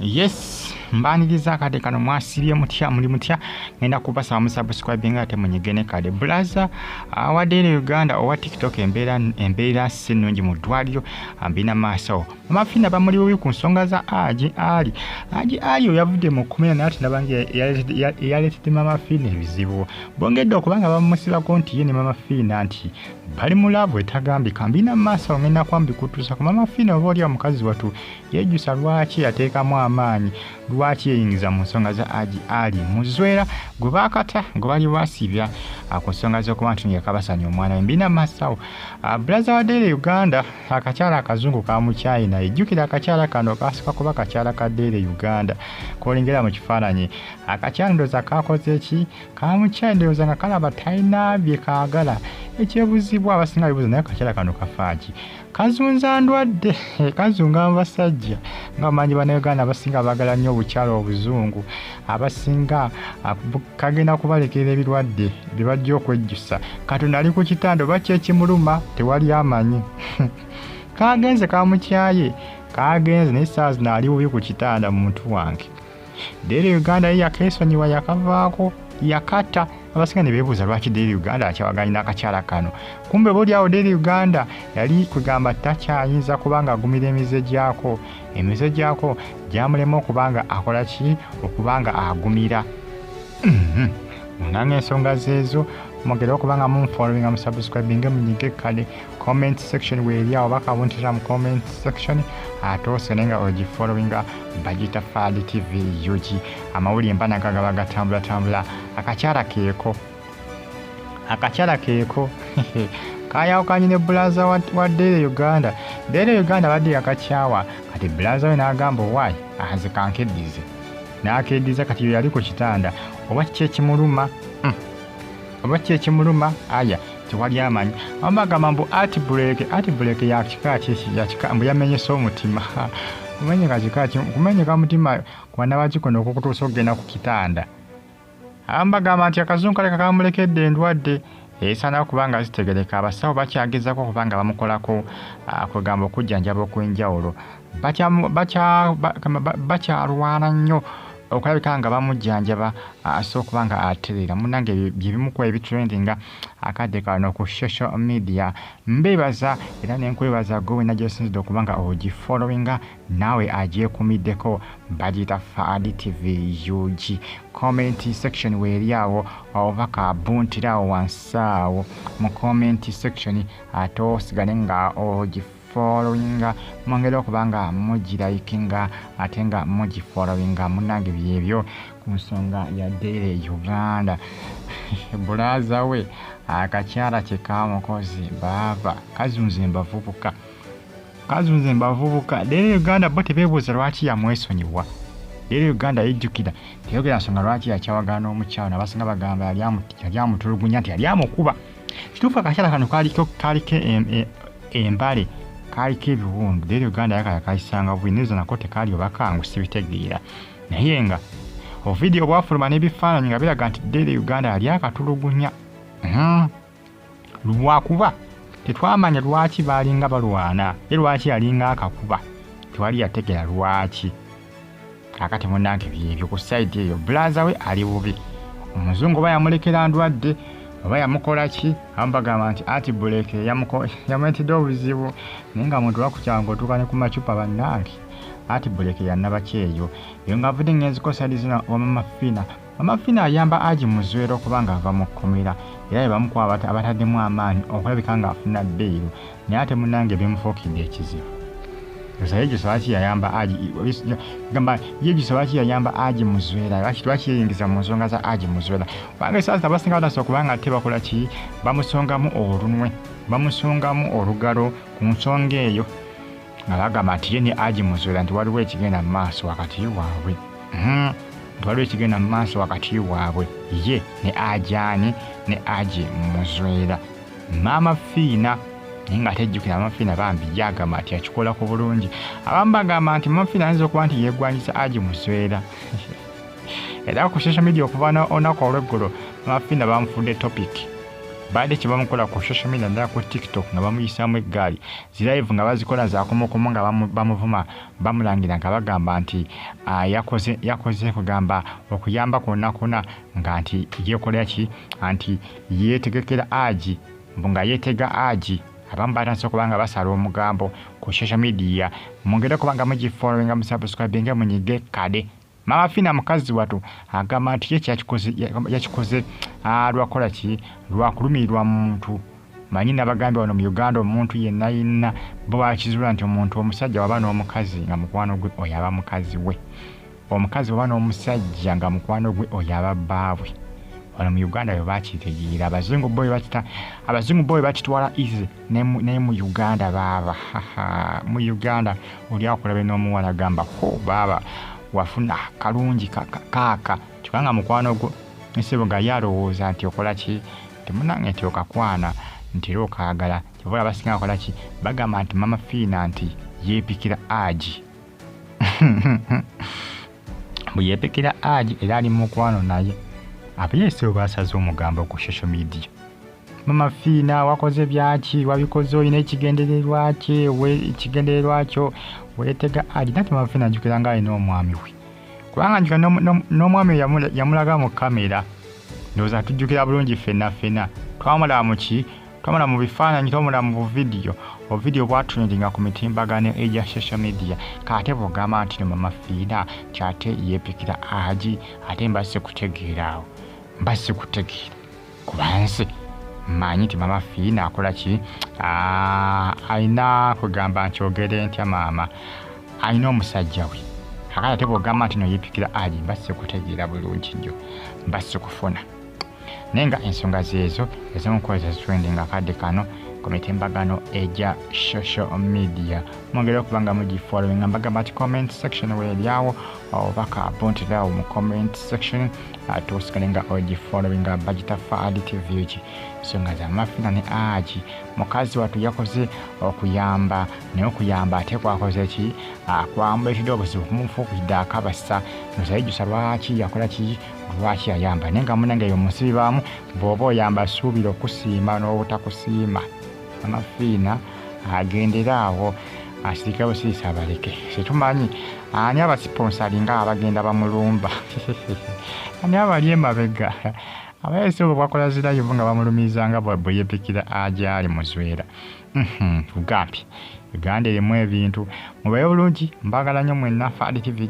Yes, mbaniriza kade kano mwasibye mutya muli mutya ngenda kubasa musubscribe nga temunyigene kade blaza awadere Uganda owa TikTok embeera sinungi mu Ddwaliro ambina maaso Maama Fina bamuli bubi ku nsonga za Hajji Ali yavudde mu kumenya nati nabange yaleetedde Maama Fina ebizibu bongedde okubanga bamusibako nti ye ne Maama Fina nti bali mulavu etagambika ambina maaso ngenda kwambikutuusa ku Maama Fina oba oli omukazi watu yejjusa lwaki yateekamu amaanyi lwaki yeyingiza mu nsonga za Hajji Ali muzwera gwe baakata gwe bali basibya ku nsonga z'okuba nti yakabasanya omwana mbina masawo blaza wa Dere Uganda akakyala akazungu ka mu China ejjukira akakyala kano kasika kuba akakyala ka Dere Uganda kolengera mu kifaananyi akakyala ndoza kakoze ki ka mu China ndoza nga kalaba talina bye kaagala ekyebuzibu abasinga bibuza naye akakyala kano kafaaki kazunza ndwadde kazunga abasajja nga manyi bana Uganda abasinga bagala nnyo obukyalo obuzungu abasinga kagenda kubalekera ebirwadde bibajja okwejjusa Katonda ali ku kitanda oba kyekimuluma tewali amanyi kagenze kamukyaye kagenze naye saa zino ali bubi ku kitanda mu muntu wange Dere Uganda ye yakeesonyiwa yakavaako yakata abasinga ne beebuuza lwaki Dere Uganda akyawaganye n'akakyala kano kumbe buli awo Dere Uganda yali kugamba takyayinza kubanga agumira emize gyako gyamulema okubanga akola ki okubanga agumira munanga ensonga zeezo mugere okubanga munfollowinga mu subscribing munyige kale comment section weeri awo bakabuntira mu comment section ate osenenga ogifollowinga Bagitafaali TV UG amawulire mbanaga gaba gatambula akakyala keeko kayawukanye ne blaza wa Dere Uganda badde yakakyawa kati blaza we n'agamba owaayi aze kankeddize n'akeddiza kati yali ku kitanda oba kyekimuluma aya tewali amanyi amagamba mbu art break yakika mbu yamenyesa omutima kumenyeka mutima kwanabakikono okukutuusa okugenda ku kitanda ambagamba nti akazungu kale kakamulekedde endwadde esaana kubanga zitegereka abasawo bakyagezako okubanga bamukolako kwegamba okujjanjaba okw'enjawulo bakyalwana nnyo okulabika nga bamujjanjaba asobola okuba nga atereera munnange byebimukuba ebitrendinga akadde kano ku social media mbeebaza era nenkwebaza gwe wena gyosinzidde okuba nga ogifollowinga naawe agyekumiddeko Bagitafaali TV UG comment section weeri awo oba kabuntira awo wansi awo mu comment section ate osigale nga followinga mwongera okubanga mugirayikinga ate nga mugifollowinga munnange byebyo ku nsonga ya Dere Uganda bulaza we akakyala kyekamukozi baava kazunze mbavubuka Dere Uganda bo tebeebuuza lwaki yamwesonyiwa Dere Uganda yejjukira teyogera nsonga lwaki yakyawagana n'omukyalo nabasinga bagamba yali amutulugunya nti yali amukuba kituufu akakyala kano kaliko embale kaliko ebiwundu Dere Uganda yakayisanga bwineza nako tekali obakangu sibitegeera naye nga ovidiyo bwafuluma n'ebifaananyi nga biraga nti Dere Uganda yali akatulugunya lwakuba tetwamanya lwaki baalinga balwana ye lwaki yalinga akakuba tewali yategeera lwaki kakati munnange byebyo ku sayidi eyo blaza we ali bubi omuzungu oba yamulekera ndwadde oba yamukola ki ambagamba nti art break yamuleetedde obuzibu naye nga muntu lwakukyanga otuuka ne ku macupa bannange art break yannabaki eyo nga avudde ngenzikosa zino Maama Fina ayamba Hajji muzwera okuba nga ava mu kkomera era bebamukuba abataddemu amaanyi okulabika nga afuna bbeeru naye ate munnange bimufuukidde ekizibu yejjusa lwaki yayamba Hajji muzwera lwaki yeyingiza mu nsonga za Hajji muzwera kubanga esaasa abasinga batasobola okuba nga ate bakola ki bamusongamu olunwe bamusongamu olugalo ku nsonga eyo nga bagamba nti ye ne Hajji muzwera nti waliwo ekigenda mu maaso wakati waabwe ye ne Hajji muzwera Maama Fina naye nga tejjukira Maama Fina bambi yagamba nti akikola ku bulungi abamu bagamba nti Maama Fina ayinza okuba nti yeegwanyisa Hajji muzwera era ku social media okuva olunaku olw'eggulo Maama Fina bamufudde topic baadde kye bamukola ku social media ndala ku TikTok nga bamuyisaamu eggaali zilive nga bazikola zaakomokomo nga bamuvuma bamulangira nga bagamba nti yakoze kugamba okuyamba kwonna nga nti yeekolera ki anti yeetegekera Hajji nga yeetega Hajji abamu batanse okubanga basala omugambo ku social media mwongere kubanga mugifollowinga musubscribinga munyige kade. Maama Fina mukazi watu agamba nti yakikoze lwakola ki lwakulumirirwa muntu manyi nabagambye wano mu Uganda omuntu yenna bo bakizula nti omuntu omusajja waba n'omukazi nga mukwano gwe oyo aba mukazi we, omukazi waba n'omusajja nga mukwano gwe oyo aba bbaabwe. Wano mu Uganda bwe bakitegeera abazungu boy bakitwala easy ne mu Uganda baba mu Uganda oli akulabe n'omuwala gamba ho baba wafuna kalungi kaaka kikanga mukwano gwo nsebo nga yalowooza nti okola ki temunange nti okakwana nti era okaagala kivola abasinga akola ki bagamba nti Maama Fina nti yeepikira Hajji bwe yeepikira Hajji era ali mukwano naye abayeese basaze omugambo ku social media. Maama Fina wakoze byaki wabikoze olina ekigendererwa kyo weetega Hajji nati Maama Fina njukira nga alina omwami we kubanga njukira n'omwami yamulaga mu kamera ndowooza tujjukira bulungi ffenna twamulaba mu bifaananyi twamulaba mu ovidiyo bwatunidinga ku mitimbagano egya social media kate bw'ogamba nti no Maama Fina kyate yeepikira Hajji ate mbase kutegeera kubansi manyi nti Maama Fina akola ki alina kugamba nti ogere ntya maama alina omusajja we akati ate bw'ogamba nti no yeepikira Hajji mbase kutegeera bulungi nnyo mbase kufuna naye nga ensonga zeezo ezimukozesa trending akadde kano ku mitimbagano egya social media mwongere okubanga mugifollowinga mbagamba nti comment section weeryawo obaka bonterawo mu comment section tusigalenga ogifollowinga bagitafaadi tv eki ensonga za Maama Fina ne Hajji mukazi watu yakoze okuyamba naye okuyamba ate kwakoze ki kwambuletedde obuzibu kumufuukidde akabasa nosayijjusa lwaki yakola ki lwaki yayamba naye nga munange eyo musibi baamu bw'oba oyamba suubira okusiima n'obutakusiima. Maama Fina agenderaawo asirika busiisa abaleke tetumanyi ani abasiponsalinga abagenda bamulumba ani abali emabega abayeese obwo bwakola zirayivu nga bamulumizanga bwe yeepikira Hajji ali muzwera ugambye Uganda erimu ebintu mubaye bulungi mbagala nnyo mwenna Faadi TV